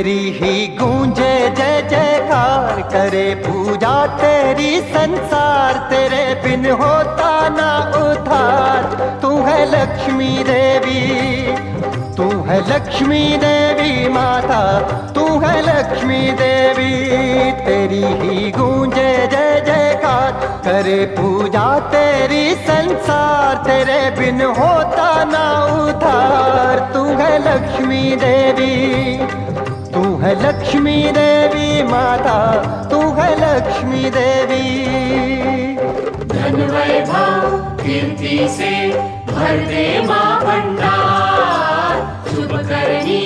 तेरी ही गूंजे जय जयकार, करे पूजा तेरी संसार, तेरे बिन होता ना उद्धार। तू है लक्ष्मी देवी, तू है लक्ष्मी देवी माता, तू है लक्ष्मी देवी। तेरी ही गूंजे जय जयकार, करे पूजा तेरी संसार, तेरे बिन होता ना उद्धार। तू है लक्ष्मी देवी, तू है लक्ष्मी देवी माता, तू है लक्ष्मी देवी। धन वैभव कीर्ति से भर दे माँ भंडार, शुभ करनी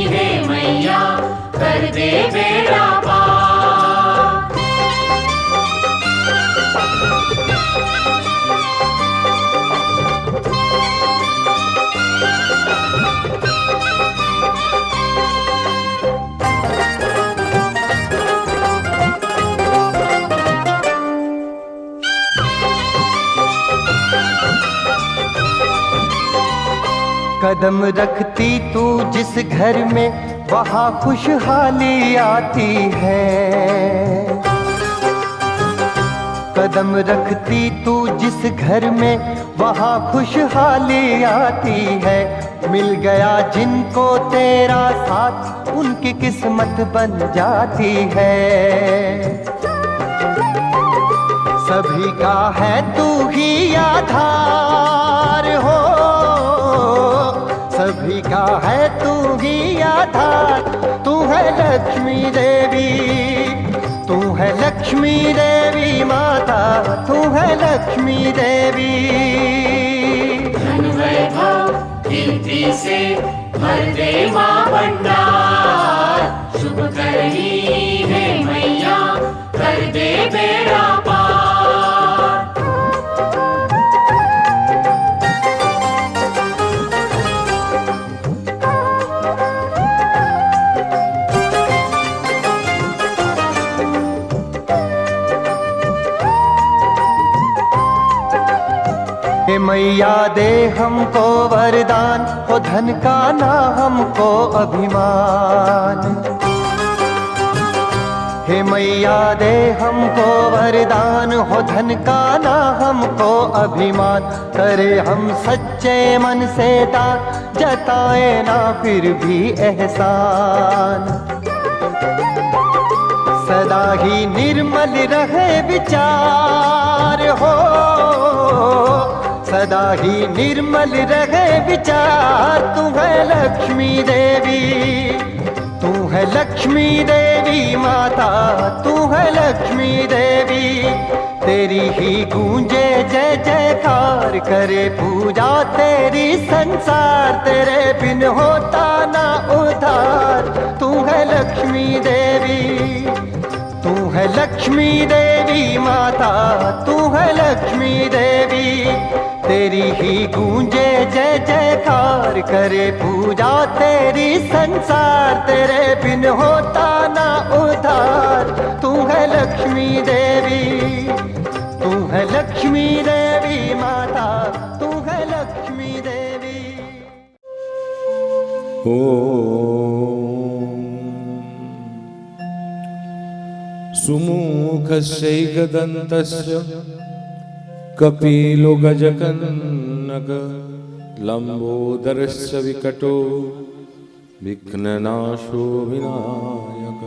है मैया कर दे बेड़ा पार। कदम रखती तू जिस घर में वहाँ खुशहाली आती है। कदम रखती तू जिस घर में वहाँ खुशहाली आती है। मिल गया जिनको तेरा साथ, उनकी किस्मत बन जाती है। सभी का है तू ही आधार हो, सभी का है तू ही आधार। तू है लक्ष्मी देवी, तू है लक्ष्मी देवी माता, तू है लक्ष्मी देवी। धन वैभव कीर्ति से भर दे माँ भंडार, शुभ करनी है मैया कर दे बेड़ा पार। हे मैया दे हमको वरदान, हो धन का ना हमको अभिमान। हे मैया दे हमको वरदान, हो धन का ना हमको अभिमान। करे हम सच्चे मन से दान, जताए ना फिर भी एहसान। सदा ही निर्मल रहे विचार हो, सदा ही निर्मल रहे विचार। तू है लक्ष्मी देवी, तू है लक्ष्मी देवी माता, तू है लक्ष्मी देवी। तेरी ही गूंजे जय जयकार, करे पूजा तेरी संसार, तेरे बिन होता ना उद्धार। तू है लक्ष्मी देवी, तू है लक्ष्मी देवी माता, तू है लक्ष्मी देवी। तेरी ही गूंजे जय जयकार, करे पूजा तेरी संसार, तेरे बिन होता ना उद्धार। तू है लक्ष्मी देवी, तू है लक्ष्मी देवी माता, तू है लक्ष्मी देवी। सुमुखस्यैकदन्तस्य कपिलो गजकर्णक, लम्बोदरस्य विकटो विघ्ननाशो विनायक।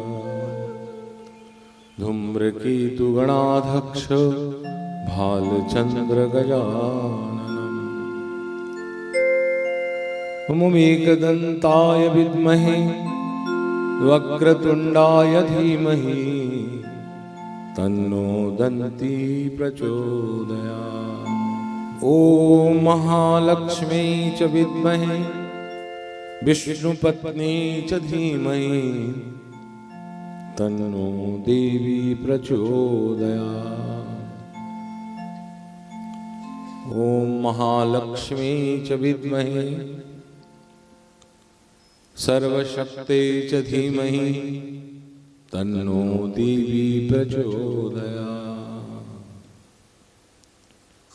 धूम्रकेतुगणाध्यक्ष भालचन्द्र गजाननम्। एकदन्ताय विद्महे वक्रतुण्डाय धीमहि, तन्नो दन्ती प्रचोदयात्। ॐ महालक्ष्मी च विद्महे विष्णुपत्नी च धीमहि, तन्नो देवी प्रचोदयात्। ॐ महालक्ष्मी च विद्महे सर्वशक्ते च धीमहि, तन्नो देवी प्रचोदयात्।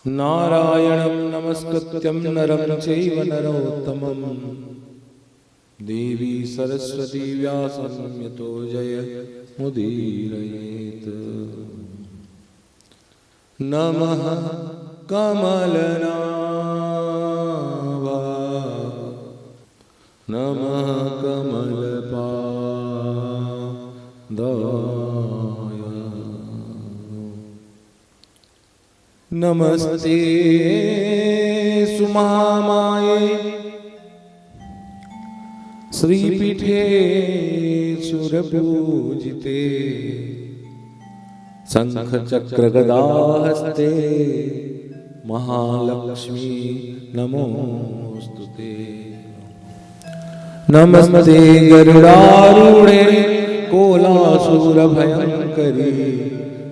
नारायणं नमस्कृत्यं नरं चैव नरोत्तमं, देवी सरस्वती व्यासं यतो जय मुदीरयेत्। नमः कमलनाभा नमः कमलपादाय नमस्ते सुमहामाये श्रीपीठे सुरपूजिते शंख चक्र गदाहस्ते महालक्ष्मी नमोस्तुते। नमस्ते गरुडारूढे कोलासुरभयङ्करी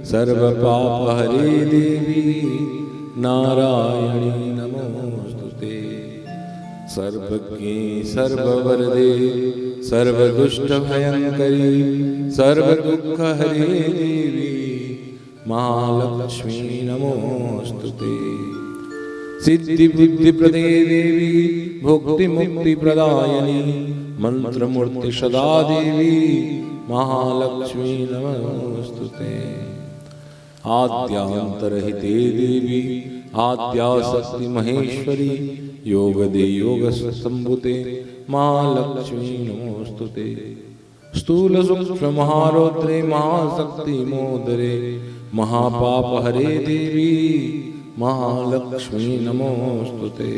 सर्वपापहरे देवी नारायणी नमोस्तुते। सर्वज्ञे सर्ववरदे सर्वदुष्टभयङ्करी सर्वदुःखहरे देवी महालक्ष्मी नमोस्तुते। सिद्धिबुद्धिप्रदे देवी भुक्तिमुक्तिप्रदायिनी मंत्रमूर्ति सदा देवी महालक्ष्मी नमोस्तुते। आद्यांतरहिते देवी आद्याशक्ति महेश्वरी योगदे योगसंभुते महालक्ष्मी नमोस्तुते। स्थूल सूक्ष्म महारौद्रे महाशक्ति मोदरे महापापहरे देवी महालक्ष्मी नमोस्तुते।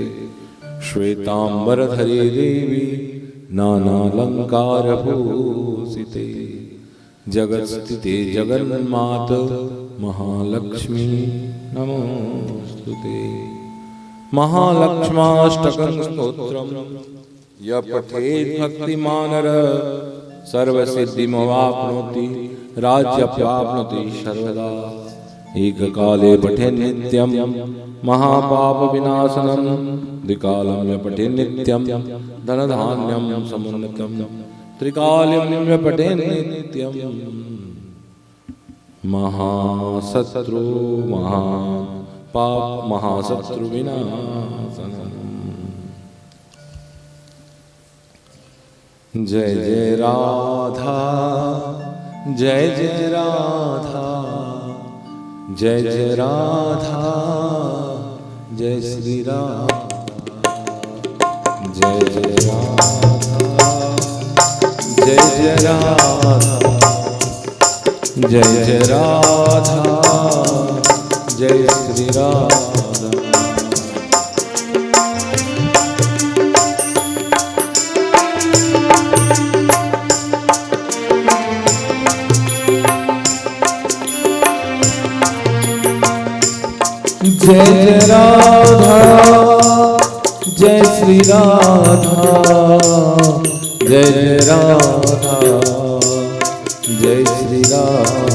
श्वेतांबरधरे देवी नानालंकारभूषिते जगत्स्थिते जगन्मात महालक्ष्मी नमोस्तुते। महालक्ष्माष्टकं स्तोत्रम् यः पठेत् भक्तिमानः सर्वसिद्धिमवाप्नोति राज्यप्राप्नोति सर्वदा। एककाले पठेन् नित्यं महापापविनाशनं द्विकालं य पठेन् नित्यं धनधान्यं समुन्नतं त्रिकालं य पठेन् नित्यं महाशत्रु महापाप महाशत्रुविनाशनम्। जय जय राधा जय जय राधा जय जय राधा जय श्री राधा जय जय राधा जय जय राधा जय जय राधा जय श्री राधा। जय जय राधा जय श्री राधा जय जय राधा जय श्री राधा।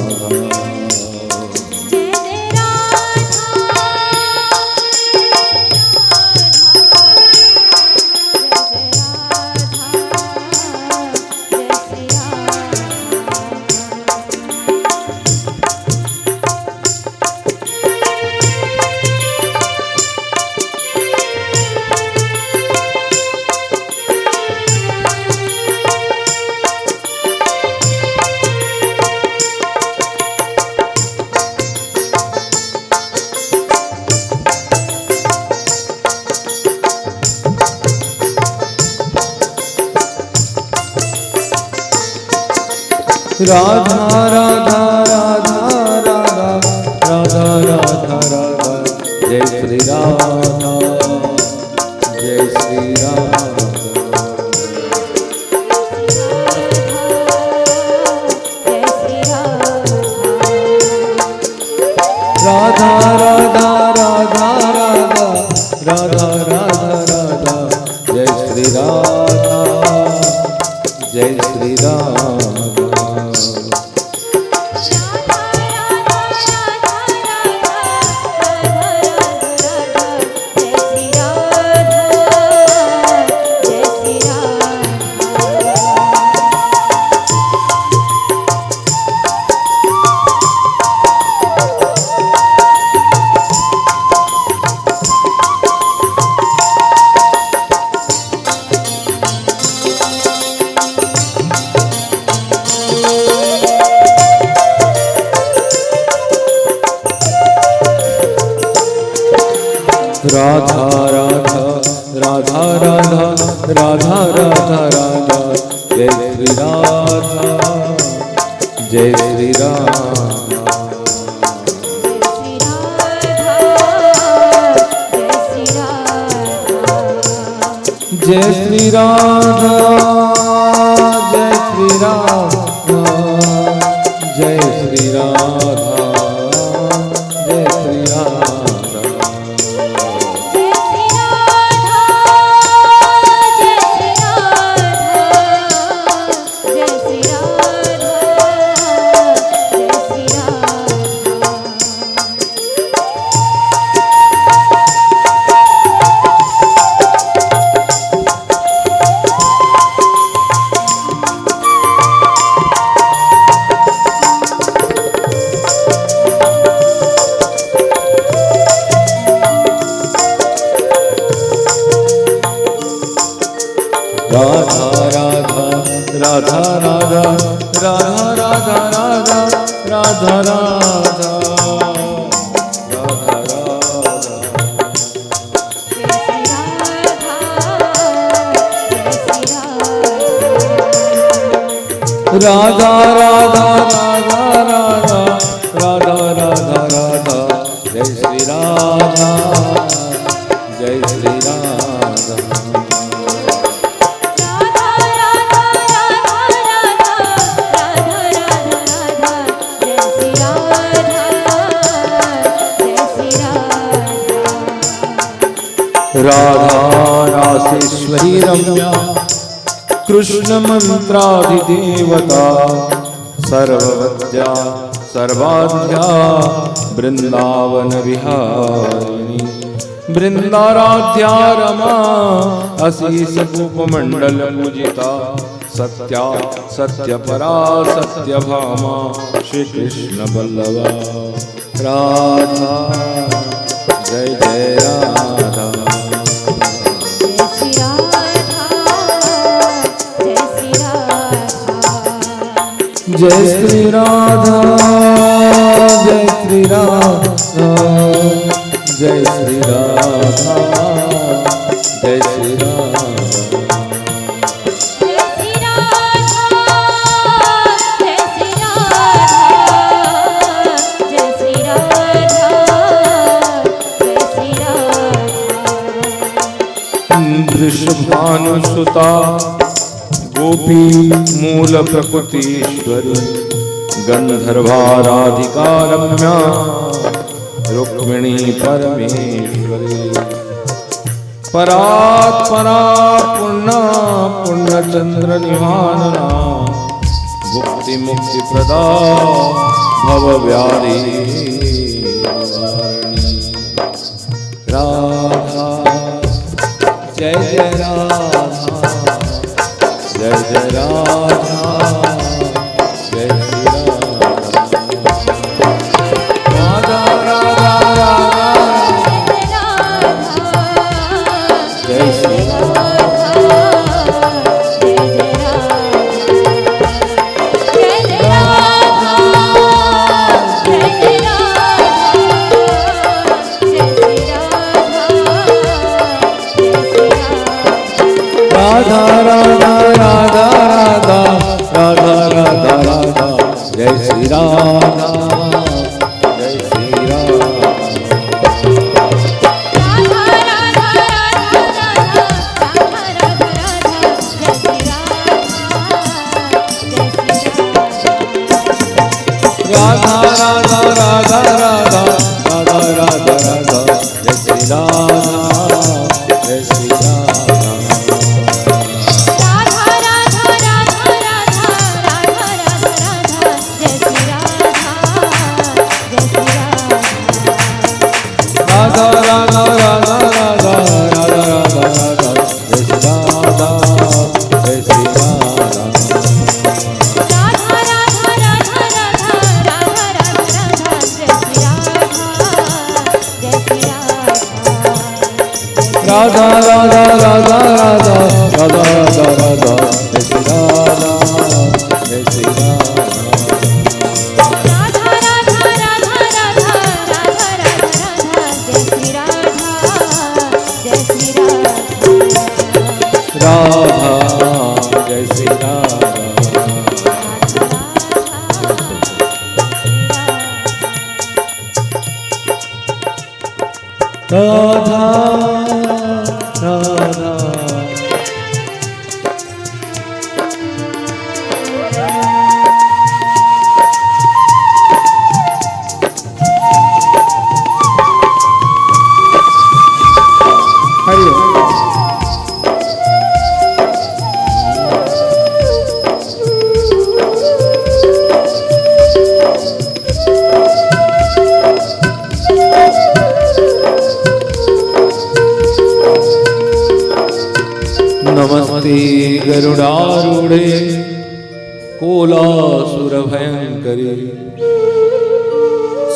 राधा राधा राधा राधा राधा राधा राधा जय श्री राधा जय श्री राधा। राधा राधा राधा राधा राधा राधा राधा जय श्री राधा जय श्री राधा। राधा राधा राधा राधा राधा राधा राधा जय श्री राधा जय श्री राधा जय श्री राधा जय श्री राधा जय श्री राधा जय श्री राधा राधा राधा राधा राधा राधा राधा राधा राधा राधा राधा राधा राधा राधा जय श्री राधा जय श्री राधा राधा रासेश्वरी रम्या कृष्ण मंत्राधिदेवता सर्ववद्या सर्वाद्या वृंदावन विहारिणी वृंदाराध्या रमा असीस उपमंडल पूजिता सत्या सत्यपरा सत्यभामा श्री कृष्ण बल्लवा राधा जय जय राधा जय श्री राधा जय श्री राधा जय श्री राधा जय श्री राधा वृषभानुसुता गोपी मूल प्रकृतीश्वरी गंधर्वाराधिका रम्या रुक्मिणी परमेश्वरी परात्परा पुण्य पुण्यचंद्र निवारणा भुक्ति मुक्ति प्रदा भव व्याधि निवारिणी राधा जय जय राधा जय जय राधा जय श्री राधा राधा राधा जय श्री राधा राधा राधा राधा राधा राधा राधा जय श्री राधा जय श्री राधा राधा राधा राधा राधा राधा राधा राधा जय श्री राधा जय श्री राधा राधा राधा राधा राधा राधा राधा राधा जय श्री राधा जय श्री राधा राधा राधा राधा राधा राधा राधा राधा जय श्री राधा जय श्री राधा राधा राधा हरि ओम। नमस्ते गरुडारूढ़े कोलासुरभयङ्करी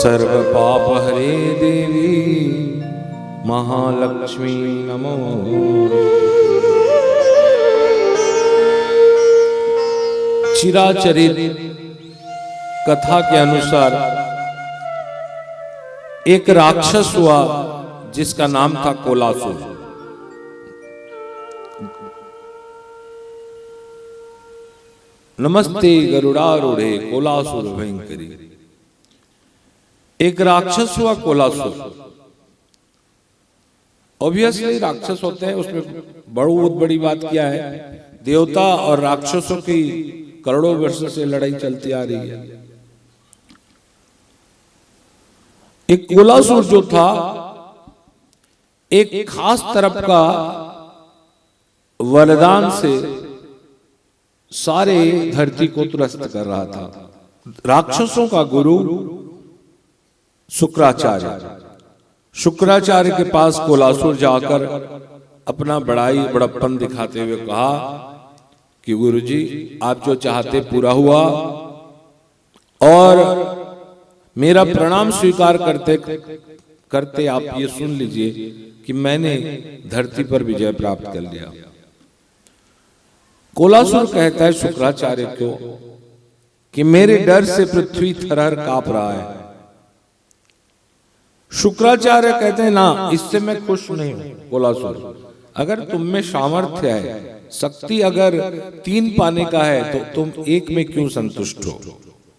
सर्वपापहरे देवी महालक्ष्मी नमो। चिराचरित कथा के अनुसार एक राक्षस हुआ जिसका नाम था कोलासुर। नमस्ते गरुडारूढ़े कोलासुर भयंकरी। एक राक्षस हुआ कोलासुर। ऑब्वियसली राक्षस होते हैं, उसमें बहुत बड़ी बात क्या है, देवता और राक्षसों की करोड़ों वर्ष से लड़ाई चलती आ रही है। एक कोलासुर जो था एक खास तरफ का वरदान से सारे धरती को त्रस्त कर रहा था। राक्षसों का गुरु शुक्राचार्य, शुक्राचार्य के पास कोलासुर जाकर अपना बड़प्पन दिखाते हुए कहा कि गुरुजी आप जो चाहते पूरा हुआ और मेरा प्रणाम स्वीकार करते करते आप ये सुन लीजिए कि मैंने धरती पर विजय प्राप्त कर लिया। कोलासुर कहता है शुक्राचार्य को कि मेरे डर से पृथ्वी थरहर कांप रहा है। शुक्राचार्य कहते हैं ना, इससे मैं खुश नहीं हूं कोलासुर। अगर तुम में सामर्थ्य है, शक्ति अगर 3 पाने का है तो तुम 1 में क्यों संतुष्ट हो?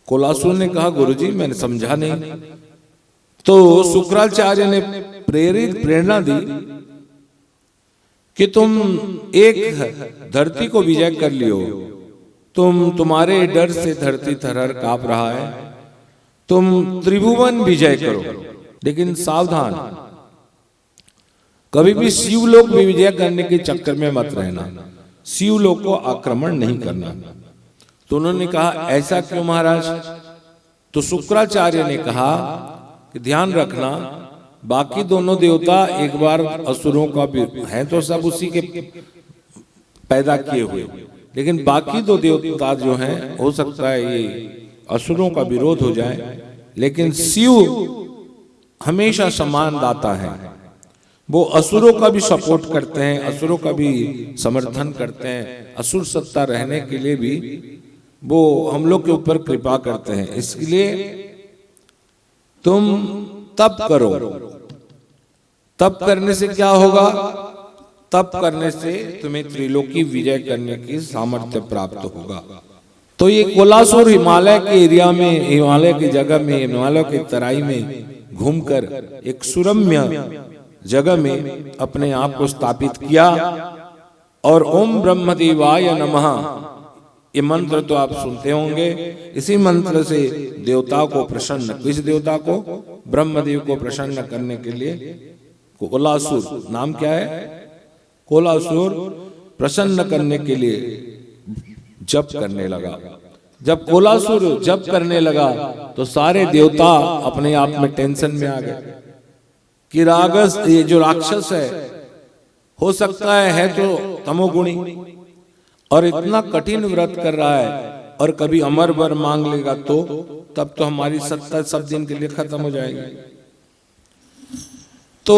कोलासुर ने कहा गुरुजी मैंने समझा नहीं। तो शुक्राचार्य ने प्रेरणा दी कि तुम एक धरती को विजय कर लियो, तुम्हारे डर से धरती थरहर कांप रहा है, तुम त्रिभुवन विजय करो। लेकिन सावधान, कभी भी शिवलोक में विजय करने के चक्कर में मत रहना, शिवलोक को आक्रमण नहीं करना। तो उन्होंने कहा ऐसा क्यों महाराज? तो शुक्राचार्य ने कहा कि ध्यान रखना, बाकी दोनों देवता एक बार असुरों का भी हैं तो सब उसी के पैदा किए हुए, लेकिन बाकी 2 देवता जो हैं हो सकता है ये असुरों का विरोध हो जाए, लेकिन शिव हमेशा समान दाता है। वो असुरों का भी सपोर्ट करते हैं, असुरों का भी समर्थन करते हैं, असुर सत्ता रहने के लिए भी वो हम लोग के ऊपर कृपा करते हैं। इसलिए तुम तप करो। तप करने से क्या होगा? तप करने से तुम्हें त्रिलोकी विजय करने की सामर्थ्य प्राप्त होगा। तो ये कोलासुर हिमालय के एरिया में, हिमालय की जगह में, हिमालय की तराई में घूमकर एक सुरम्य जगह में अपने आप को स्थापित किया और ओम ब्रह्मदेवाय नमः ये मंत्र तो आप सुनते होंगे। इसी मंत्र से देवताओं को प्रसन्न, किस देवता को? ब्रह्मदेव को प्रसन्न करने के लिए कोलासुर, नाम क्या है? कोलासुर प्रसन्न करने के लिए जप करने लगा। जब कोलासुर जप करने लगा तो सारे देवता अपने आप में टेंशन में आ गए कि रागस, ये जो राक्षस है हो सकता है तो तमोगुणी और इतना कठिन व्रत कर रहा है, और कभी अमर वर मांग लेगा तो तब तो हमारी सत्ता सब दिन के लिए खत्म हो जाएगी। तो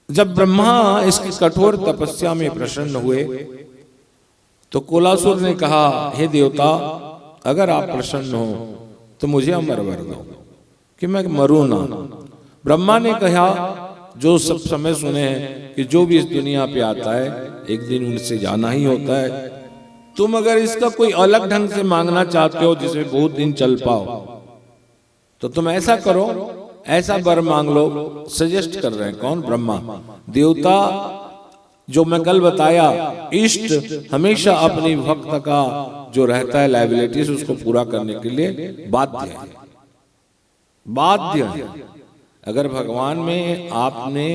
जब ब्रह्मा इसकी कठोर तपस्या में प्रसन्न हुए तो कोलासुर ने कहा हे देवता, अगर आप प्रसन्न हो तो मुझे अमर वर दो कि मैं मरूं ना। ब्रह्मा ने कहा, जो सब समय सुने हैं कि जो भी इस दुनिया पे आता है एक दिन उनसे जाना ही होता है। तुम अगर इसका कोई अलग ढंग से मांगना चाहते हो जिसमें बहुत दिन चल पाओ, तो तुम ऐसा करो ऐसा वर मांग लो। सजेस्ट कर रहे हैं कौन? ब्रह्मा। देवता जो मैं कल बताया, इष्ट हमेशा अपनी भक्त का जो रहता है लायबिलिटीज उसको पूरा करने के लिए बाध्य है, बाध्य है। अगर भगवान में आपने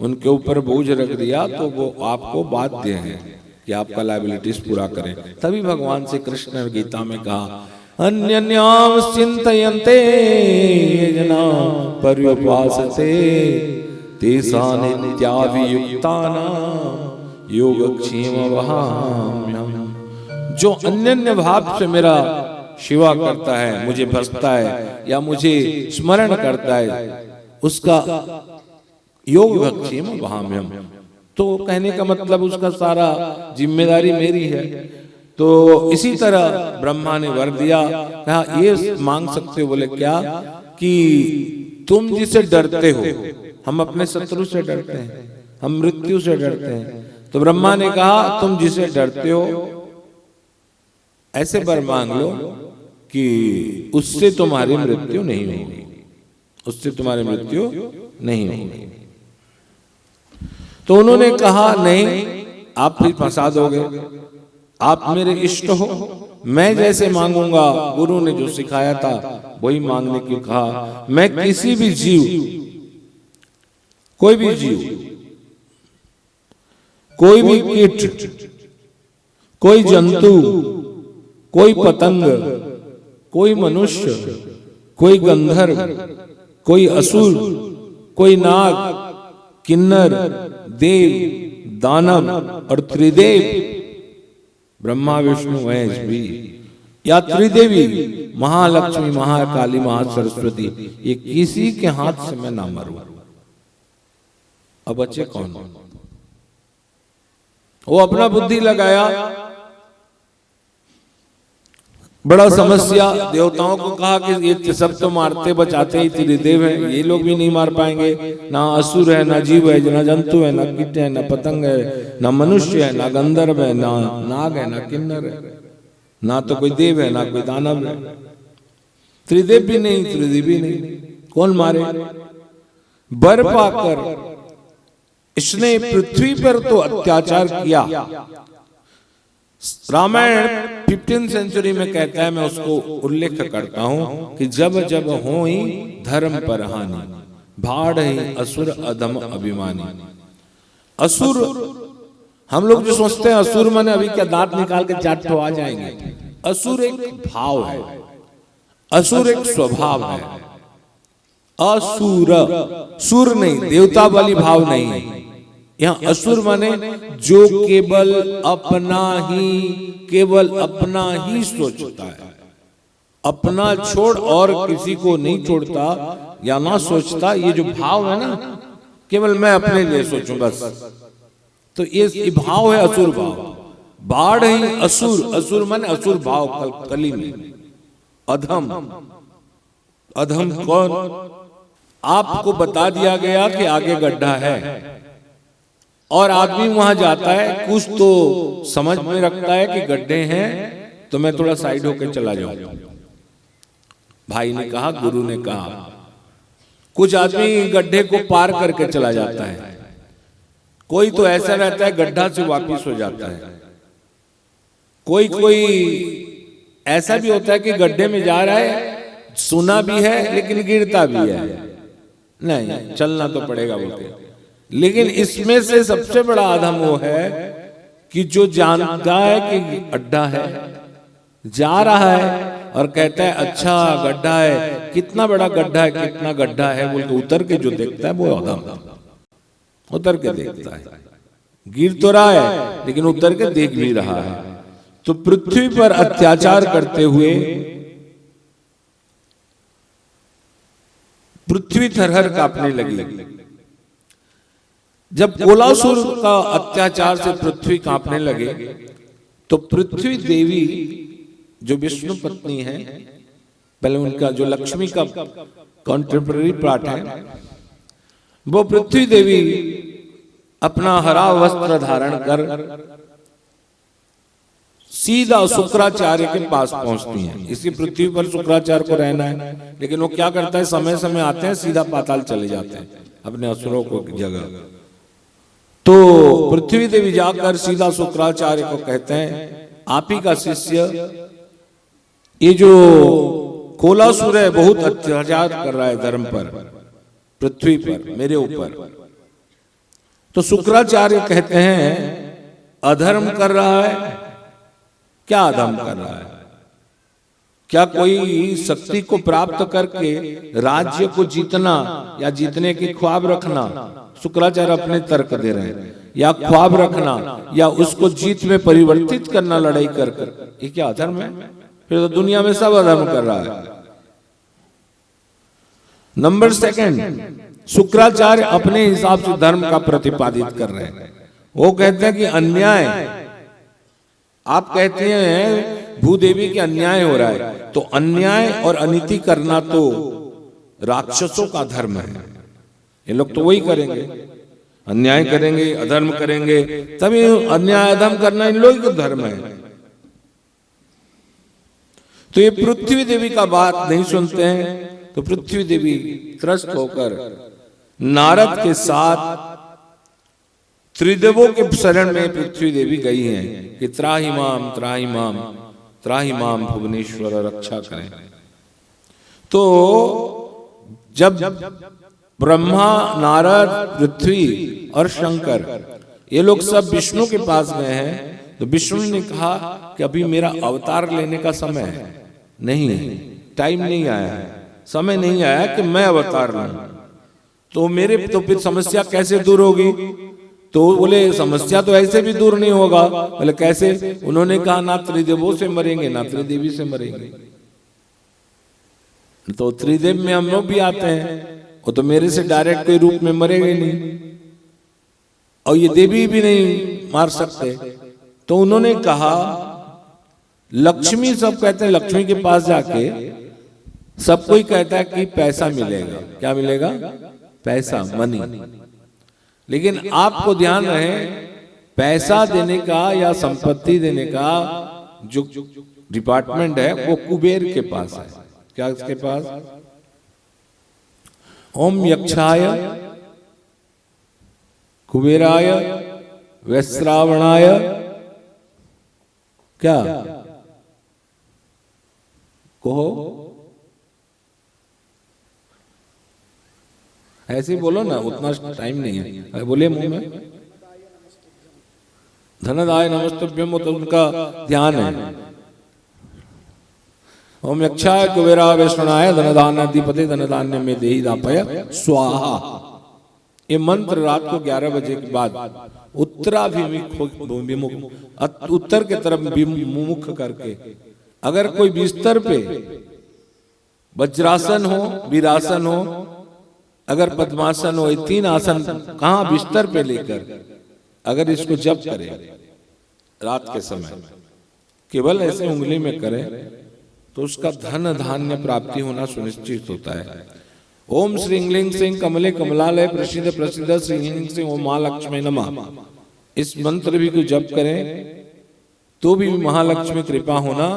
उनके ऊपर बोझ रख दिया तो वो आपको बाध्य है कि आपका लायबिलिटीज पूरा करें। तभी भगवान से कृष्ण ने गीता में कहा, अन्यन्याम चिंतयन्ते जना पर्युपासते तेषां नित्याभियुक्तानां योगक्षेम वहाम्यहम्। जो अनन्य भाव से मेरा सेवा करता है, मुझे भजता है या मुझे स्मरण करता है, उसका योगक्षेम वहाम्यहम्। तो कहने का मतलब उसका सारा जिम्मेदारी मेरी है। तो इसी तरह ब्रह्मा ने वर दिया, कहा ये मांग सकते हो। बोले क्या? कि तुम जिसे डरते हो, हम अपने शत्रु से डरते हैं, हम मृत्यु से डरते हैं। तो ब्रह्मा ने कहा तुम जिसे डरते हो ऐसे वर मांग लो कि उससे तुम्हारी मृत्यु नहीं होगी, उससे तुम्हारी मृत्यु नहीं होगी। तो उन्होंने कहा नहीं, आप फिर फंसा दोगे, आप मेरे इष्ट हो, मैं जैसे मांगूंगा, गुरु ने जो सिखाया था वही मांगने की कहा। मैं किसी भी जीव, कोई भी जीव, कोई भी कीट, कोई जंतु, कोई पतंग, कोई मनुष्य, कोई गंधर्व, कोई असुर, कोई नाग, किन्नर, देव, दानव और त्रिदेव, ब्रह्मा विष्णु महेश भी, या त्रिदेवी, महालक्ष्मी, महाकाली, महासरस्वती, ये किसी के हाथ से मैं ना मरूं। अब बच्चे कौन? वो अपना बुद्धि लगाया, बड़ा समस्या। देवताओं को कहा कि ये सब तो मारते बचाते ही त्रिदेव हैं, ये लोग भी नहीं मार पाएंगे। ना असुर है, ना जीव है, ना जंतु है, ना कीट है, ना पतंग है, ना मनुष्य है, ना गंधर्व है, ना नाग है, ना किन्नर है, ना तो कोई देव है, ना कोई दानव है। त्रिदेव भी नहीं, त्रिदेवी नहीं, कौन मारे? वर पाकर इसने पृथ्वी पर तो अत्याचार किया। रामायण 15वीं सेंचुरी में कहता है, मैं उसको उल्लेख करता हूं कि जब जब होई धर्म पर हानि, भाड़ ही असुर अधम अभिमानी। असुर, हम लोग जो सोचते हैं असुर माने अभी क्या दांत निकाल के चाट तो आ जाएंगे। असुर एक भाव है, असुर एक स्वभाव है। असुर, सुर नहीं, देवता वाली भाव नहीं है। यहाँ असुर माने जो केवल अपना ही सोचता है, अपना छोड़ और किसी को नहीं छोड़ता या ना सोचता। ये जो भाव है ना, केवल मैं अपने लिए सोचूं बस, तो ये भाव है असुर भाव। बाढ़ ही असुर, असुर माने असुर भाव कली में। अधम, अधम कौन? आपको बता दिया गया कि आगे गड्ढा है और आदमी वहां जाता है, कुछ तो समझ में रखता है कि गड्ढे हैं तो मैं थोड़ा साइड होकर चला जाऊं। भाई ने कहा, गुरु ने कहा। कुछ आदमी गड्ढे को पार करके चला जाता है, कोई तो ऐसा रहता है गड्ढा से वापिस हो जाता है। कोई ऐसा भी होता है कि गड्ढे में जा रहा है, सुना भी है लेकिन गिरता भी है, नहीं चलना तो पड़ेगा बोलते। लेकिन इसमें से सबसे बड़ा अधम वो है कि जो जानता है कि अड्डा है, जा रहा है और कहता है अच्छा गड्ढा है, कितना बड़ा गड्ढा है, कितना गड्ढा है बोल के उतर के जो देखता है वो अधम, उतर के देखता है। गिर तो रहा है लेकिन उतर के देख भी रहा है। तो पृथ्वी पर अत्याचार करते हुए पृथ्वी थरहर कांपने लगी। जब कोलासुर का अत्याचार से पृथ्वी कांपने लगे तो पृथ्वी देवी जो विष्णु पत्नी है, पहले उनका जो लक्ष्मी का कॉन्टेम्पररी पार्ट है, वो पृथ्वी देवी अपना हरा वस्त्र धारण कर सीधा शुक्राचार्य के पास पहुंचती हैं। इसी पृथ्वी पर शुक्राचार्य को रहना है, लेकिन वो क्या करता है, समय समय आते हैं, सीधा पाताल चले जाते हैं अपने असुरों को जगह। तो पृथ्वी देवी जाकर सीधा शुक्राचार्य को कहते हैं, आप ही का शिष्य ये जो कोलासुर है बहुत अत्याचार कर रहा है धर्म पर, पृथ्वी पर, मेरे ऊपर। तो शुक्राचार्य कहते हैं, अधर्म कर रहा है? क्या अधर्म कर रहा है? क्या कोई शक्ति को प्राप्त करके राज्य को जीतना या जीतने की ख्वाब रखना, शुक्राचार्य अपने तर्क दे रहे हैं, या ख्वाब रखना या उसको जीत में परिवर्तित करना लड़ाई कर कर, ये क्या अधर्म है? फिर तो दुनिया में सब अधर्म कर रहा है। नंबर सेकंड, शुक्राचार्य अपने हिसाब से धर्म का प्रतिपादित कर रहे हैं। वो कहते हैं कि अन्याय, आप कहते हैं भूदेवी के अन्याय हो रहा है, तो अन्याय और अनीति करना तो राक्षसों का धर्म है। ये लोग तो वही करेंगे, अन्याय करेंगे, अधर्म करेंगे, तभी अन्याय अधर्म करना इन लोगों का धर्म है। तो ये पृथ्वी देवी का बात नहीं सुनते हैं। तो पृथ्वी देवी त्रस्त होकर नारद के साथ त्रिदेवों के शरण में पृथ्वी देवी गई हैं कि त्राहि माम त्राहि माम त्राहि माम भुवनेश्वर रक्षा करें। तो जब ब्रह्मा, नारद, पृथ्वी और शंकर ये लोग सब विष्णु के पास गए हैं, तो विष्णु ने कहा कि अभी मेरा अवतार लेने का समय है, नहीं, टाइम नहीं आया है, समय नहीं आया कि मैं अवतार लूं। तो मेरे तो फिर समस्या कैसे दूर होगी? तो बोले समस्या तो ऐसे भी दूर नहीं होगा। बोले कैसे? उन्होंने कहा ना त्रिदेवों से मरेंगे ना त्रिदेवी से मरेंगे। तो त्रिदेव में हम लोग भी आते हैं, वो तो मेरे से डायरेक्ट कोई रूप में मरेंगे नहीं, और ये देवी भी नहीं मार सकते। तो उन्होंने कहा लक्ष्मी, सब कहते हैं लक्ष्मी के पास जाके सब कोई कहता है कि पैसा मिलेगा। क्या मिलेगा? पैसा, मनी। लेकिन आपको ध्यान रहे, पैसा देने का या संपत्ति देने का जो डिपार्टमेंट है वो कुबेर के पास है। क्या इसके पास? ओम यक्षाय कुबेराय वैश्रावणाय, क्या कहो? ऐसे बोलो ना, उतना टाइम नहीं है, बोलिए मुंह में। धनदाय नमस्तभ्यम, तो उनका ध्यान है। ओम यक्षाय कुबेराय वैष्णवाय धनधान्याधिपते धनधान्य में देहि दापय स्वाहा। ये मंत्र रात को 11 बजे के बाद उत्तराभिमुख, उत्तर के तरफ मुख करके, अगर कोई बिस्तर पे वज्रासन हो, वीरासन हो, अगर पद्मासन हो, ये 3 आसन कहां बिस्तर पे लेकर अगर इसको जप करे रात के समय, केवल ऐसे उंगली में करे, तो उसका धन धान्य प्राप्ति होना सुनिश्चित होता है। ओम श्रींगलिंग सिंह कमले कमलालय प्रसिद्ध प्रसिद्ध श्रींगलिंग सिंह ओम महालक्ष्मी नमः, इस मंत्र भी को जप करें तो भी महालक्ष्मी कृपा होना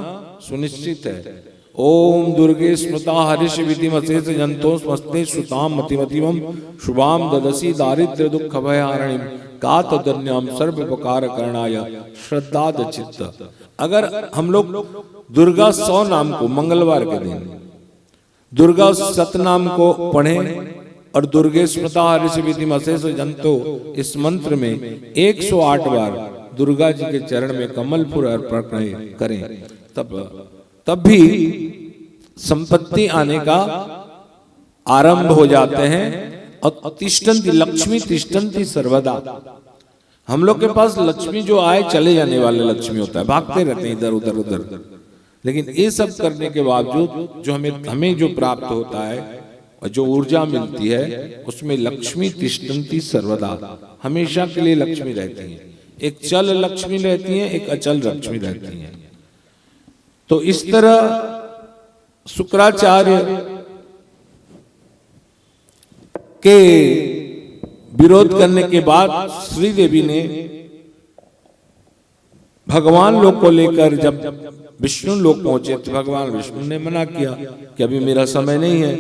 सुनिश्चित है। ओम दुर्गे स्मृता हरिष विधिमशेष जंतो स्मस्ते श्रुताम मतिमतिमम शुभाम ददसी दारिद्र्य दुख भयारणिम कातदन्याम सर्वोपकार करणाय श्रद्धाद चित्त। अगर हम लोग दुर्गा 100 नाम को मंगलवार के दिन दुर्गा सतनाम को पढ़ें और दुर्गे स्मृता हरिष विधिमशेष जंतो इस मंत्र में 108 बार दुर्गा जी के चरण में कमल फूल अर्पण करें, तब भी संपत्ति आने का आरंभ हो जाते हैं। और तिष्ठन्ति लक्ष्मी तिष्ठन्ति सर्वदा, हम लोग के पास लक्ष्मी जो आए चले जाने वाले लक्ष्मी होता है, भागते रहते हैं इधर उधर उधर। लेकिन ये सब करने के बावजूद जो हमें जो प्राप्त होता है और जो ऊर्जा मिलती है उसमें लक्ष्मी तिष्ठन्ति सर्वदा, हमेशा के लिए लक्ष्मी रहती है। एक चल लक्ष्मी रहती है, एक अचल लक्ष्मी रहती है। तो इस तरह शुक्राचार्य के विरोध करने के बाद श्रीदेवी ने भगवान लोक को लेकर जब विष्णु लोक पहुंचे तो भगवान विष्णु ने मना किया कि अभी मेरा समय नहीं है।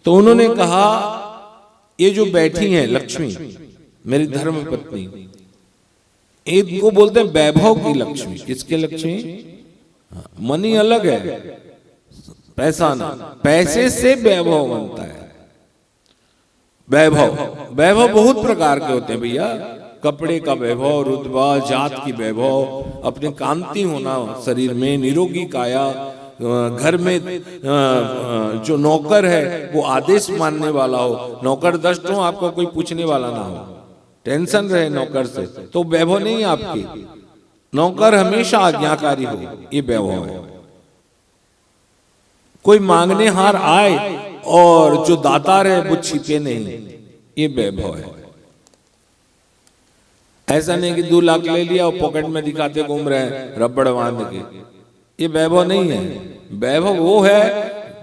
तो उन्होंने कहा ये जो बैठी हैं लक्ष्मी मेरी धर्म पत्नी, इनको बोलते हैं वैभव की लक्ष्मी। किसके लक्ष्मी? मनी अलग है, पैसा ना, पैसे से वैभव बनता है। वैभव बहुत प्रकार के होते हैं भैया, कपड़े का वैभव, रुतबा, जात की वैभव, अपने कांति होना शरीर में, निरोगी काया, घर में जो नौकर है वो आदेश मानने वाला हो, नौकर दस्त हो, आपको कोई पूछने वाला ना हो, टेंशन रहे नौकर से, तो वैभव नहीं है आपकी। नौकर हमेशा आज्ञाकारी हो, ये वैभव है। कोई मांगने हार आए और जो दातार है वो छिपे नहीं, ये वैभव है। ऐसा नहीं कि 2 लाख ले लिया और पॉकेट में दिखाते घूम रहे हैं रबड़ बांध के, ये वैभव नहीं है। वैभव वो है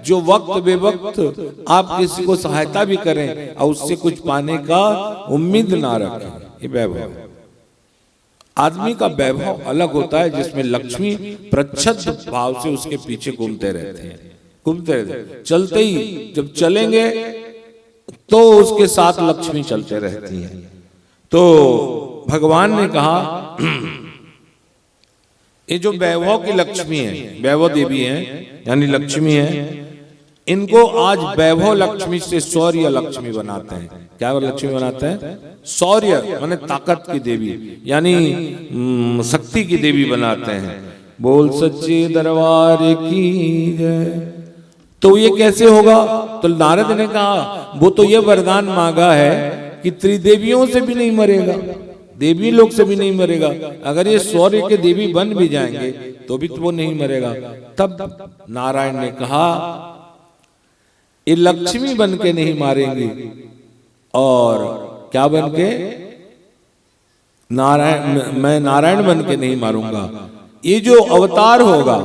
जो वक्त बेवक्त आप किसी को सहायता भी करें और उससे कुछ पाने का उम्मीद ना रखें, ये वैभव है। आदमी का वैभव अलग होता है जिसमें लक्ष्मी प्रच्छन्न भाव से उसके पीछे घूमते रहते हैं, घूमते रहते, चलते ही जब चलेंगे तो उसके साथ लक्ष्मी चलते रहती है। तो भगवान ने कहा ये जो वैभव की लक्ष्मी है, वैभव देवी है यानी लक्ष्मी है, इनको आज वैभव लक्ष्मी से शौर्य लक्ष्मी बनाते हैं। क्या लक्ष्मी बनाते हैं? शौर्य माने ताकत की देवी यानी शक्ति की देवी बनाते हैं। बोल सच्चे दरबार की जय। तो ये कैसे होगा? तो नारद ने कहा वो तो ये वरदान मांगा है कि त्रिदेवियों से भी नहीं मरेगा, देवी लोग से भी नहीं मरेगा। अगर ये शौर्य के देवी बन भी जाएंगे तो भी तो वो नहीं मरेगा। तब नारायण ने कहा ये लक्ष्मी बन के नहीं मारेंगे, और क्या बन के? नारायण, मैं नारायण बन के नहीं मारूंगा। ये जो अवतार होगा,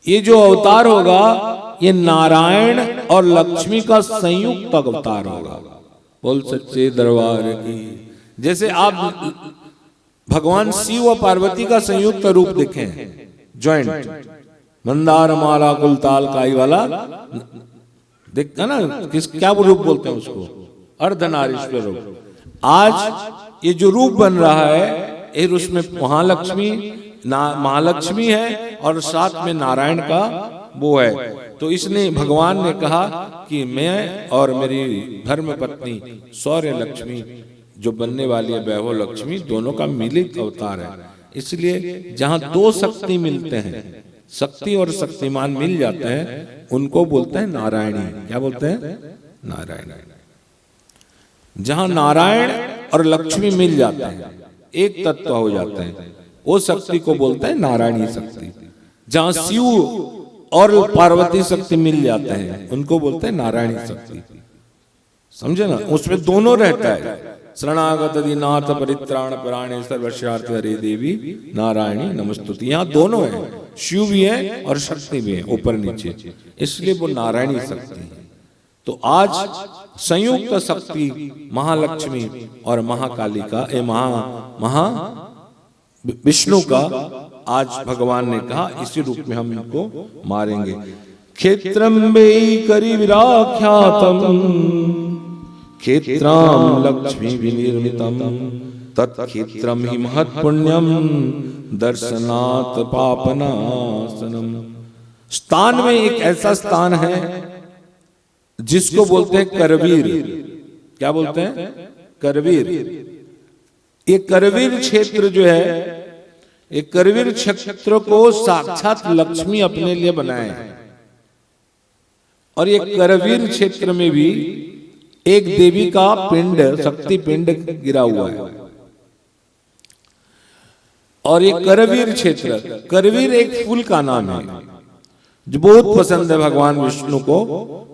ये जो अवतार होगा ये नारायण और लक्ष्मी का संयुक्त अवतार होगा। बोल सच्चे दरबार की। जैसे आप भगवान शिव और पार्वती का संयुक्त रूप देखें, ज्वाइंट, मंदार माला कुलताल काई वाला देखा ना, किस क्या रूप बोलते हैं उसको? अर्धनारीश्वर रूप। आज ये जो रूप बन रहा है ये उसमें महालक्ष्मी, महालक्ष्मी है और साथ में नारायण का वो है। तो इसने भगवान ने कहा कि मैं और मेरी धर्म पत्नी शौर्य लक्ष्मी जो बनने वाली है वैभव लक्ष्मी, दोनों का मिलित अवतार है। इसलिए जहां 2 शक्ति मिलते हैं, शक्ति और शक्तिमान मिल जाते हैं, उनको बोलते हैं नारायणी। क्या बोलते हैं? नारायण। जहां नारायण और लक्ष्मी मिल जाते हैं, एक तत्व हो जाते हैं, वो शक्ति को बोलते हैं नारायणी शक्ति। जहां शिव और पार्वती शक्ति मिल जाते हैं उनको बोलते हैं नारायणी शक्ति। समझे ना? उसमें दोनों रहता है। शरणागत दीनार्थ परित्राण परायणे सर्वस्यार्थ हरे देवी नारायणी नमस्तुति। यहाँ दोनों है, शिव भी है और शक्ति भी है, ऊपर नीचे, इसलिए वो नारायणी शक्ति है। तो आज संयुक्त शक्ति महालक्ष्मी और महाकाली का, महा विष्णु का आज भगवान ने कहा इसी रूप में हम इनको मारेंगे। क्षेत्रम वै करि विराख्यातम क्षेत्रम लक्ष्मी विनिर्मितम तत्क्षेत्रम ही महत् पुण्यम दर्शनात् पापनाशनम। स्थान में एक ऐसा स्थान है जिसको बोलते हैं करवीर। क्या बोलते हैं? करवीर। ये करवीर क्षेत्र जो है, ये करवीर क्षेत्र को साक्षात लक्ष्मी अपने लिए बनाए हैं। और ये करवीर क्षेत्र में भी एक देवी का पिंड, शक्ति पिंड गिरा हुआ है। और ये करवीर क्षेत्र, करवीर एक फूल का नाम है जो बहुत पसंद है भगवान विष्णु को।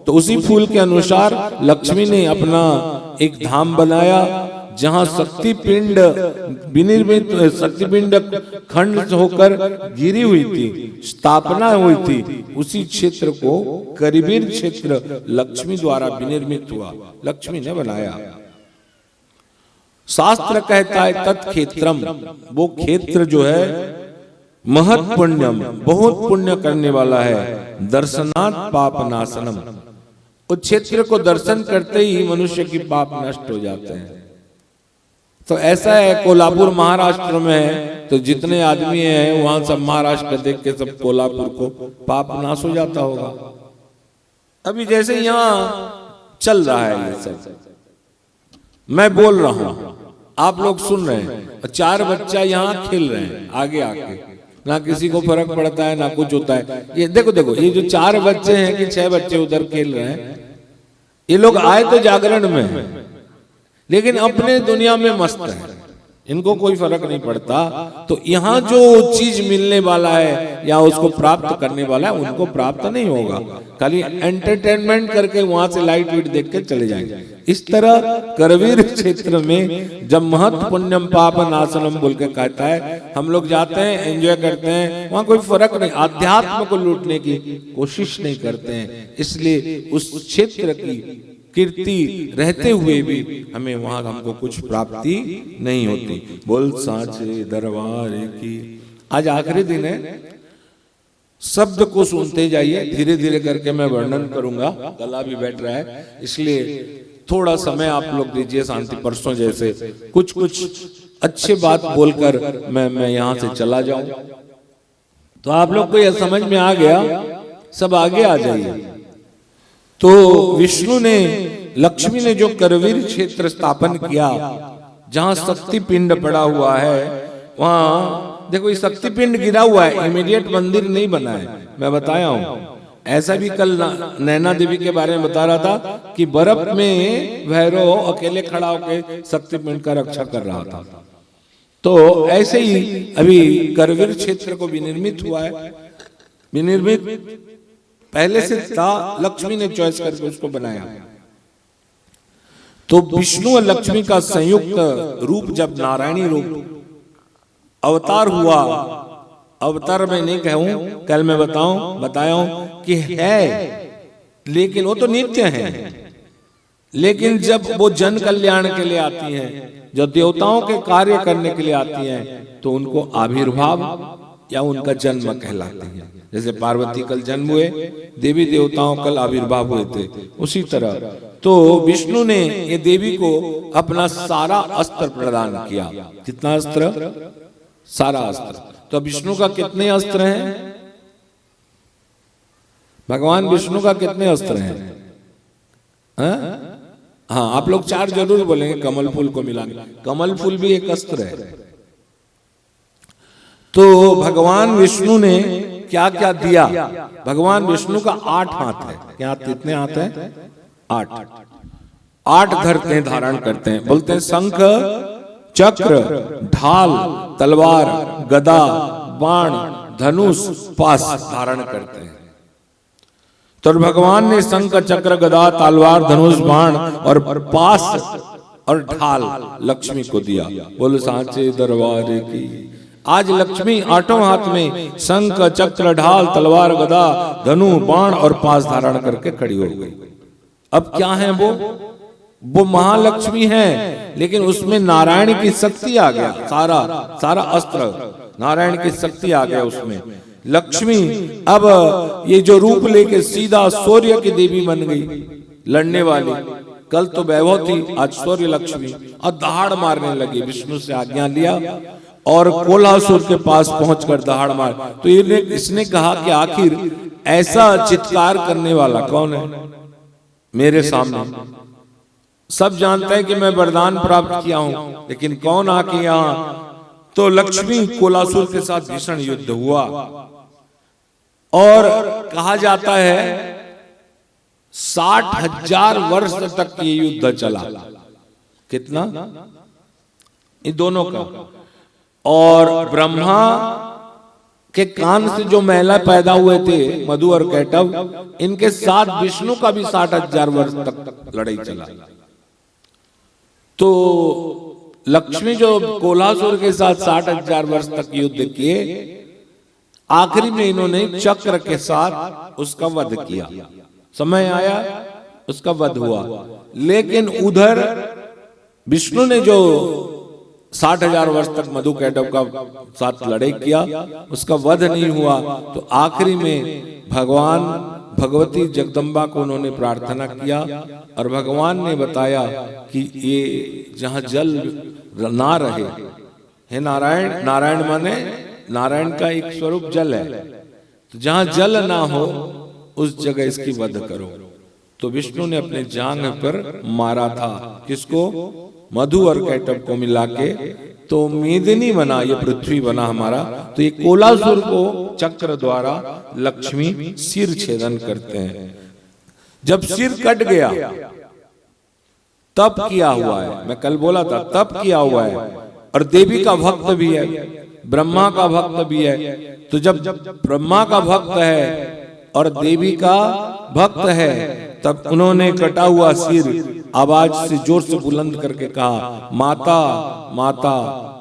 तो उसी फूल के अनुसार लक्ष्मी ने अपना एक धाम बनाया जहां शक्ति पिंड विनिर्मित, शक्ति पिंड खंड होकर गिरी हुई थी, स्थापना हुई थी। उसी क्षेत्र को करवीर क्षेत्र लक्ष्मी द्वारा विनिर्मित हुआ, लक्ष्मी ने बनाया। शास्त्र कहता है तत्क्षेत्रम, वो क्षेत्र जो है महत् पुण्यम, बहुत पुण्य करने वाला है, दर्शनात् पाप नाशनम, उस क्षेत्र को दर्शन करते ही मनुष्य की पाप नष्ट हो जाते हैं। तो ऐसा है, कोल्हापुर महाराष्ट्र में है, तो जितने आदमी हैं वहां सब महाराष्ट्र देख के सब कोल्हापुर को पाप नाश हो जाता होगा। अभी जैसे यहाँ चल रहा है ये सब, मैं बोल रहा हूं, आप लोग सुन रहे हैं, 4 बच्चा यहाँ खेल रहे हैं आगे आके, ना किसी को फर्क पड़ता है ना कुछ होता है। ये देखो देखो, ये जो 4 बच्चे हैं कि 6 बच्चे उधर खेल रहे हैं, ये लोग आए तो जागरण में हैं, लेकिन अपने दुनिया में मस्त है, इनको कोई फर्क नहीं पड़ता। तो यहाँ जो चीज मिलने वाला है या उसको प्राप्त करने वाला है, उनको प्राप्त नहीं होगा, खाली एंटरटेनमेंट करके वहां से लाइट वीट देख के चले जाएंगे। इस तरह करवीर क्षेत्र में जब महत् पुण्यम पाप नाशनम बोल के कहता है, हम लोग जाते हैं, एंजॉय करते हैं, वहां कोई फर्क नहीं, आध्यात्म को लूटने की कोशिश नहीं करते हैं। इसलिए उस क्षेत्र की कीर्ति रहते हुए भी हमें वहां हमको कुछ प्राप्ति नहीं होती। बोल साचे दरबार की। आज आखिरी दिन है, शब्द को सुनते जाइए, धीरे धीरे करके मैं वर्णन करूंगा, गला भी बैठ रहा है, इसलिए थोड़ा समय आप लोग दीजिए। शांति परसों जैसे कुछ अच्छे बात बोलकर मैं यहां से चला जाऊं। तो आप लोग को यह समझ में आ गया, सब आगे आ जाइए। तो विष्णु ने, लक्ष्मी ने जो करवीर क्षेत्र स्थापन किया, जहां शक्ति पिंड पड़ा हुआ है, वहां देखो ये शक्ति पिंड गिरा हुआ है, इमीडिएट मंदिर नहीं बना है, मैं बताया हूं। ऐसा भी कल नैना देवी के बारे में बता रहा था कि बर्फ में भैरव अकेले खड़ा होकर शक्ति पिंड का रक्षा कर रहा था। तो ऐसे ही अभी करवीर क्षेत्र को विनिर्मित हुआ है, विनिर्मित पहले से था, लक्ष्मी ने चॉइस करके उसको बनाया। तो विष्णु और लक्ष्मी का संयुक्त रूप जब नारायणी रूप अवतार हुआ, अवतार में नहीं कहूं, कल मैं बताया हूं कि है, लेकिन वो तो नित्य है। लेकिन जब वो जन कल्याण के लिए आती हैं, जब देवताओं के कार्य करने के लिए आती हैं, तो उनको आविर्भाव या उनका जन्म कहलाते हैं। जैसे पार्वती कल जन्म हुए, देवी देवताओं कल आविर्भाव हुए थे, उसी तरह तो विष्णु ने ये देवी को अपना सारा अस्त्र प्रदान किया। कितना अस्त्र? सारा अस्त्र। तो विष्णु का कितने अस्त्र हैं? भगवान विष्णु का कितने अस्त्र हैं? हाँ, आप लोग 4 जरूर बोलेंगे, कमल फूल को मिलाने। कमल फूल भी एक अस्त्र है। तो भगवान विष्णु ने क्या क्या दिया? भगवान विष्णु का 8 हाथ है। क्या कितने हाथ हैं? 8 धरते हैं, धारण करते हैं। बोलते हैं शंख, चक्र, ढाल, तलवार, गदा, बाण, धनुष, पास धारण करते हैं। तो भगवान ने शंख, चक्र, गदा, तलवार, धनुष, बाण और पास और ढाल लक्ष्मी को दिया। बोलो सांचे दरबार की। आज लक्ष्मी 8 हाथ में शंख, चक्र, ढाल, तलवार, गदा, धनु, बाण और पास धारण करके खड़ी हो गई। अब क्या है वो महालक्ष्मी है, लेकिन उसमें नारायण की शक्ति आ गया। सारा अस्त्र नारायण की शक्ति आ गया उसमें। लक्ष्मी अब ये जो रूप लेके सीधा सूर्य की देवी बन गई, लड़ने वाली। कल तो वैभव थी, आज सूर्य लक्ष्मी, और दहाड़ मारने लगी। विष्णु से आज्ञा लिया और कोल्हासुर के पास पहुंचकर दहाड़ मार। तो इसने कहा कि आखिर ऐसा चित्कार करने वाला कौन है मेरे सामने? सब जानते हैं कि मैं वरदान प्राप्त किया हूं, लेकिन कौन आके यहां? तो लक्ष्मी कोल्हासुर के साथ भीषण युद्ध हुआ और कहा जाता है 60,000 वर्ष तक ये युद्ध चला। कितना? इन दोनों का। और ब्रह्मा के कान से जो महिला पैदा हुए थे, मधु और कैटव, इनके साथ विष्णु का भी 60,000 वर्ष तक लड़ाई चला। तो लक्ष्मी जो कोल्हासुर के साथ 60,000 वर्ष तक युद्ध किए, आखिरी में इन्होंने चक्र के साथ उसका वध किया। समय आया, उसका वध हुआ। लेकिन उधर विष्णु ने जो 60,000 वर्ष तक मधु कैटव का साथ लड़ाई किया, उसका वध नहीं हुआ, तो आखिरी में भगवान भगवती जगदम्बा को उन्होंने प्रार्थना किया और भगवान ने बताया कि ये जहां जल ना रहे, हे नारायण, नारायण माने नारायण का एक स्वरूप जल है, तो जहां जल ना हो उस जगह इसकी वध करो। तो विष्णु ने अपने जांघ पर मारा था, किसको? मधु और कैटव को मिला के, तो मेदिनी बना, ये पृथ्वी बना हमारा। तो ये कोलासुर को चक्र द्वारा लक्ष्मी सिर छेदन करते हैं। जब सिर कट गया तब किया हुआ है, मैं कल बोला था तब किया हुआ है, और देवी का भक्त भी है, ब्रह्मा का भक्त भी है। तो जब ब्रह्मा का भक्त है और देवी का भक्त है, तब उन्होंने कटा हुआ सिर आवाज से जोर से बुलंद करके कहा, माता माता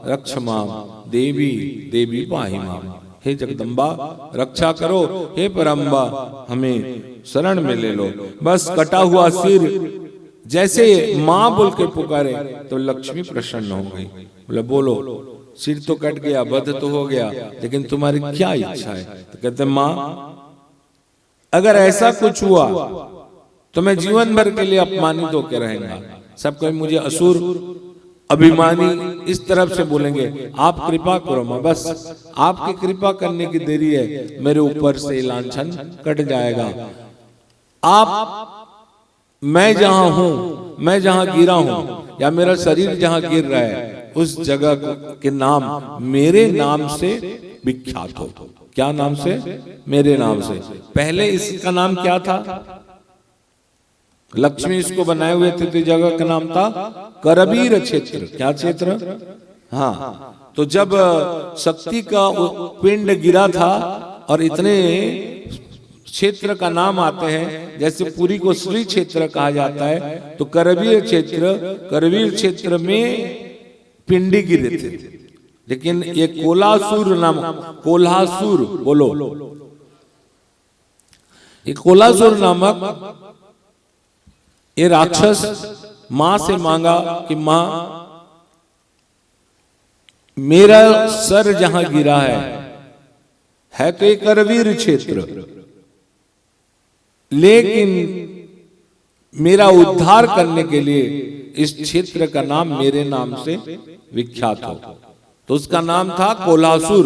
रक्ष माम, देवी देवी पाहि माम, हे जगदम्बा रक्षा करो, हे परम्बा हमें शरण में ले लो। बस कटा हुआ सिर जैसे माँ बोल के पुकारे तो लक्ष्मी प्रसन्न हो गई। बोले बोलो, सिर तो कट गया, वध तो हो गया, लेकिन तुम्हारी क्या इच्छा है? तो कहते माँ अगर ऐसा कुछ हुआ तो मैं जीवन भर के लिए अपमानित होकर रहेगा। सब कोई मुझे असुर अभिमानी इस तरफ से बोलेंगे, आप कृपा करो मां, बस आपकी कृपा करने की देरी है, मेरे ऊपर से लांछन कट जाएगा। आप, मैं जहां हूं, मैं जहां गिरा हूं, या मेरा शरीर जहां गिर रहा है, उस जगह के नाम मेरे नाम से विख्यात हो। क्या नाम से? मेरे नाम से। पहले इसका नाम क्या था? लक्ष्मी इसको बनाए हुए थे, तो जगह का नाम था करवीर क्षेत्र। क्या क्षेत्र? हाँ। तो जब शक्ति का पिंड गिरा था और इतने क्षेत्र का नाम आते हैं, जैसे पुरी को श्री क्षेत्र कहा जाता है, तो करवीर क्षेत्र में पिंडी गिरे थे। लेकिन ये कोलासुर नाम, कोल्हासुर बोलो, ये कोलासुर नामक ये राक्षस मां से मांगा कि मां मेरा सर जहां गिरा है तो एक करवीर क्षेत्र, लेकिन मेरा उद्धार करने के लिए इस क्षेत्र का नाम मेरे नाम से विख्यात हो। तो उसका नाम था कोल्हासुर।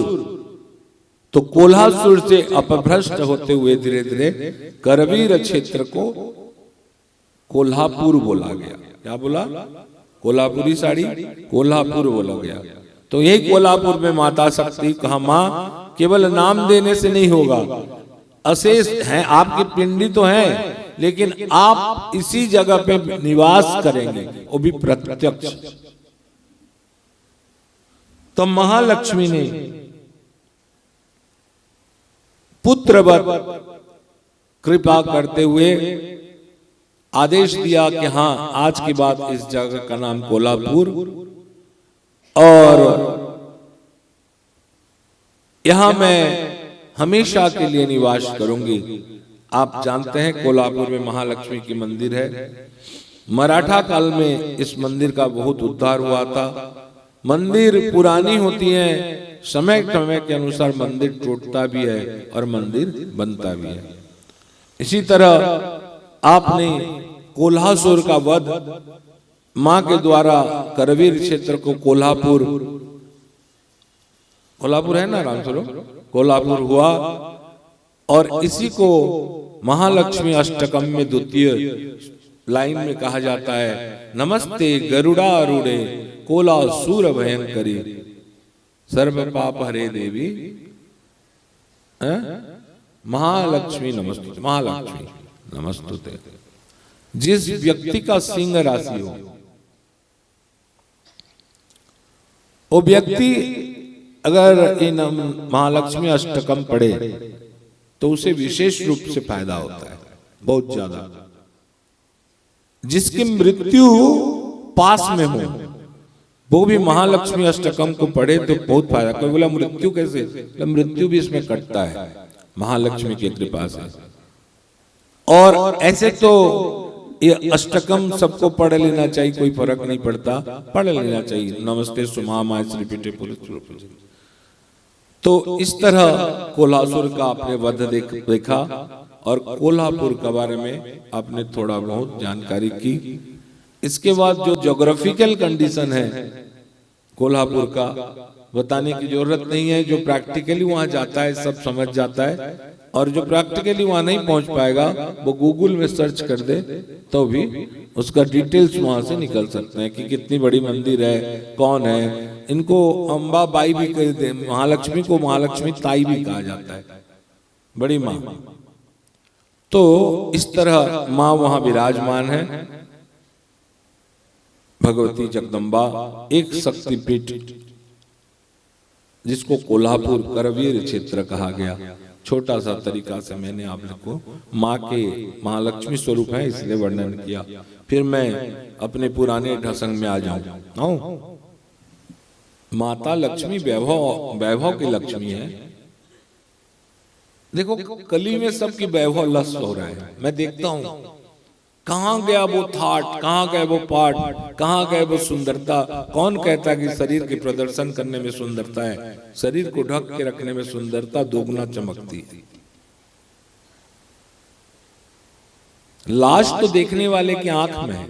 तो कोल्हासुर से अपभ्रष्ट होते हुए धीरे धीरे करवीर क्षेत्र को कोल्हापुर बोला गया। क्या बोला? कोल्हापुरी साड़ी कोल्हापुर बोला गया। तो यही कोल्हापुर में माता शक्ति कहा, मां केवल नाम देने से नहीं होगा, अशेष हैं आपकी पिंडी तो है, लेकिन आप इसी जगह पे निवास करेंगे, वो भी प्रत्यक्ष। तो महालक्ष्मी ने पुत्रवत कृपा करते हुए आदेश दिया कि हाँ, आज के बाद इस जगह का नाम कोल्हापुर, और यहां मैं हमेशा के लिए निवास करूंगी। आप जानते हैं कोल्हापुर में महालक्ष्मी की मंदिर है। मराठा काल में इस मंदिर का बहुत उद्धार हुआ था। मंदिर पुरानी होती है, समय समय के अनुसार मंदिर टूटता भी है और मंदिर बनता भी है। इसी तरह आपने कोल्हासुर का वध मां के द्वारा करवीर क्षेत्र को कोल्हापुर, कोल्हापुर है ना राम स्वरूप, कोल्हापुर हुआ, और इसी को महालक्ष्मी अष्टकम में द्वितीय लाइन में कहा जाता है, नमस्ते गरुड़ारूढ़े कोलासुर भयंकरी सर्व पाप हरे देवी महालक्ष्मी नमस्तुते। महालक्ष्मी नमस्तुते। जिस व्यक्ति का सिंह राशि हो, वो व्यक्ति अगर इन महालक्ष्मी अष्टकम पढ़े तो उसे विशेष रूप से फायदा होता है, बहुत ज्यादा। जिसकी मृत्यु पास में हो वो भी महालक्ष्मी अष्टकम को पढ़े तो बहुत फायदा। कोई बोला मृत्यु कैसे? तो मृत्यु भी इसमें कटता है महालक्ष्मी की कृपा से। और ऐसे तो ये अष्टकम सबको पढ़ लेना चाहिए, कोई फर्क नहीं पड़ता, पढ़ लेना चाहिए। नमस्ते सुमा माइस रिपीटे पुलिस। तो इस तरह कोल्हासुर का आपने वध देखा और कोल्हापुर के बारे में आपने थोड़ा बहुत जानकारी की। इसके बाद जो ज्योग्राफिकल कंडीशन है कोल्हापुर का बताने की जरूरत नहीं है, जो प्रैक्टिकली वहां जाता है सब समझ जाता है, और जो प्रैक्टिकली वहां नहीं पहुंच पाएगा वो गूगल में सर्च कर दे तो भी उसका डिटेल्स वहां से निकल सकते हैं कि कितनी बड़ी मंदिर है, कौन है। इनको अम्बा बाई भी कहते हैं, महालक्ष्मी को महालक्ष्मी ताई भी कहा जाता है, बड़ी माँ। तो इस तरह माँ वहां विराजमान है। भगवती जगदम्बा एक शक्तिपीठ जिसको कोल्हापुर करवीर क्षेत्र कहा गया। छोटा सा तरीका से मैंने आप लोग को माँ के महालक्ष्मी स्वरूप है इसलिए वर्णन किया। फिर मैं अपने पुराने ढसंग में आ जाऊं। माता लक्ष्मी वैभव की लक्ष्मी है। देखो कली में सबकी वैभव लस हो रहा है। मैं देखता हूं कहां गया वो थाट, कहां गए वो पाठ, कहां गए वो सुंदरता। कौन कहता है कि शरीर के प्रदर्शन करने में सुंदरता है? शरीर को ढक के रखने में सुंदरता दोगुना चमकती है। लाश तो देखने वाले की आंख में है।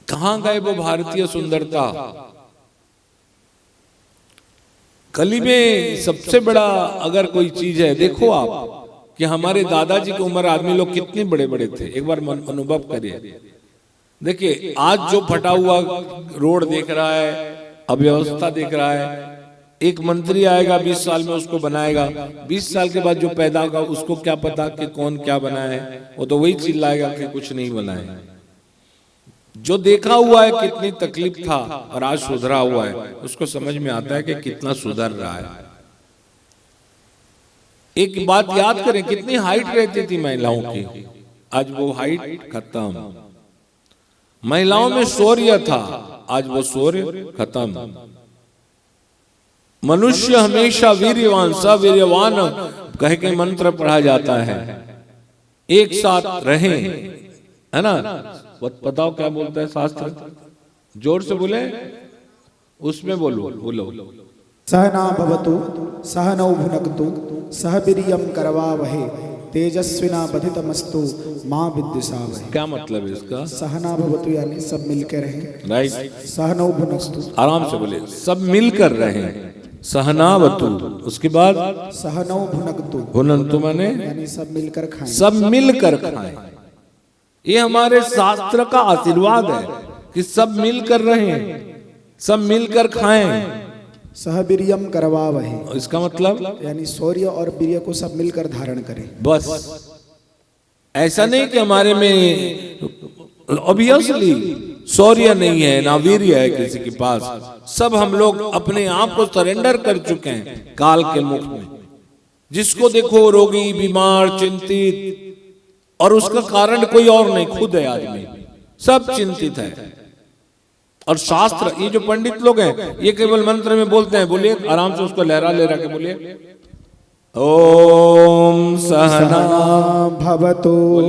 कहां गए वो भारतीय सुंदरता? कली में सबसे बड़ा अगर कोई चीज है, देखो आप कि हमारे दादाजी की उम्र आदमी लोग कितने बड़े बड़े थे, एक बार अनुभव करिए। देखिए आज जो फटा हुआ रोड देख रहा है, अव्यवस्था देख रहा है, एक मंत्री आएगा 20 साल में उसको बनाएगा, 20 साल के बाद जो पैदा होगा उसको क्या पता कि कौन क्या बनाया है, वो तो वही चिल्लाएगा कि कुछ नहीं बनाया। जो देखा हुआ है कितनी तकलीफ था और आज सुधरा हुआ है, उसको समझ में आता है कि कितना सुधर रहा है। एक बात याद करें, कितनी हाइट रहती थी महिलाओं की, आज वो हाइट खत्म। महिलाओं में शौर्य था, आज वो शौर्य खत्म। मनुष्य हमेशा वीर्यवान सवीर्यवान कह के मंत्र पढ़ा जाता है। एक साथ रहें, है ना? बताओ क्या बोलता है शास्त्र? जोर से बोले, उसमें बोलो। सहना भवतु सहनौ भुनक्तु सह वीर्यं करवावहै तेजस्विनावधीतमस्तु मां विद्विषावहै। क्या मतलब है इसका? सहना भवतु यानी सब मिलकर रहें। राइट। सहनौ भुनक्तु, आराम से बोले, सब मिलकर रहें। सहनावतु, उसके बाद सहनौ भुनक्तु, भुनन्तु माने यानी सब मिलकर खाएं। सब मिलकर खाएं। ये हमारे शास्त्र का आशीर्वाद है कि सब मिलकर रहें, सब मिलकर खाएं। सह वीर्यं करवावहै, इसका मतलब यानी शौर्य और वीर्य को सब मिलकर धारण करें। बस ऐसा नहीं कि हमारे में ऑब्वियसली शौर्य नहीं है ना वीर्य है किसी के पास। सब हम लोग अपने आप को सरेंडर कर चुके हैं काल के मुख में। जिसको देखो रोगी, बीमार, चिंतित, और उसका कारण कोई और नहीं, खुद है आदमी। सब चिंतित है। और शास्त्र, ये जो पंडित लोग हैं ये केवल मंत्र में बोलते हैं। बोलिए आराम से, उसको लहरा के बोलिए। ओम सहना भवतु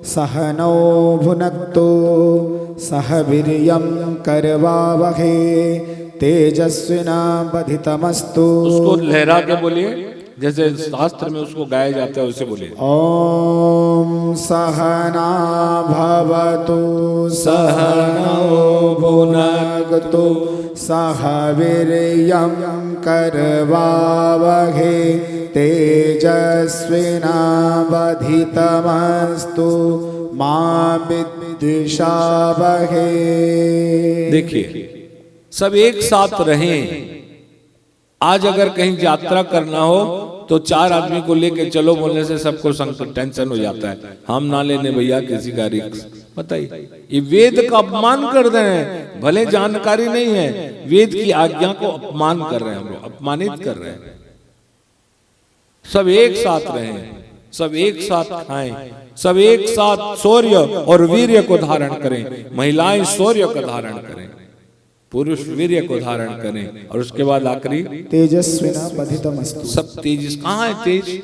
सहनौ भुनक्तु सह वीर्यं करवावहै तेजस्विनावधीतमस्तु। उसको लहरा के बोलिए, जैसे शास्त्र में उसको गाया जाता है उसे बोलिए। ओम सहना भवतु सहनौ भुनक्तु सह वीर्यं करवावहै तेजस्विनावधीतमस्तु मां विद्विषावहै। देखिए सब एक साथ रहें। आज अगर कहीं यात्रा करना हो तो 4 आदमी को लेके चलो बोलने से सबको टेंशन हो जाता है। हम ना लेने भैया किसी का रिस्क। बताइए, ये वेद का अपमान कर रहे हैं। भले जानकारी नहीं है, वेद की आज्ञा को अपमान कर रहे हैं, हम लोग अपमानित कर रहे हैं। सब एक साथ रहें, सब एक साथ खाएं, सब एक साथ शौर्य और वीर्य को धारण करें। महिलाएं शौर्य का धारण करें, पुरुष वीर्य को धारण करें। और उसके बाद आखिरी तेजस्विनावधीतमस्तु। सब तेज। कहाँ है तेज?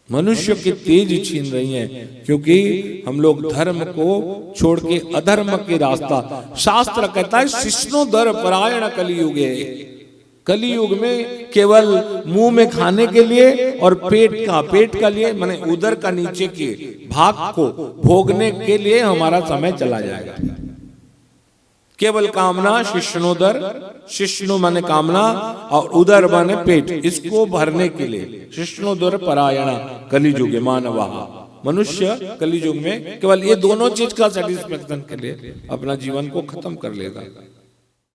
मनुष्य की तेज छीन रही हैं, क्योंकि हम लोग धर्म को छोड़ के अधर्म के रास्ता, शास्त्र कहता है शिष्णोदर परायण कलियुगे, कलियुग में केवल मुंह में खाने के लिए और पेट का लिए माने उदर का नीचे के भाग को भोगने के लिए हमारा समय चला जाएगा। केवल कामना, शिष्णोदर, शिष्णु माने कामना और उदर माने पेट, इसको भरने के लिए शिष्णोदर परायण कलियुगे मानवा, मनुष्य कलियुग में केवल ये दोनों चीज का सेटिस्फेक्शन के लिए अपना जीवन को खत्म कर लेगा।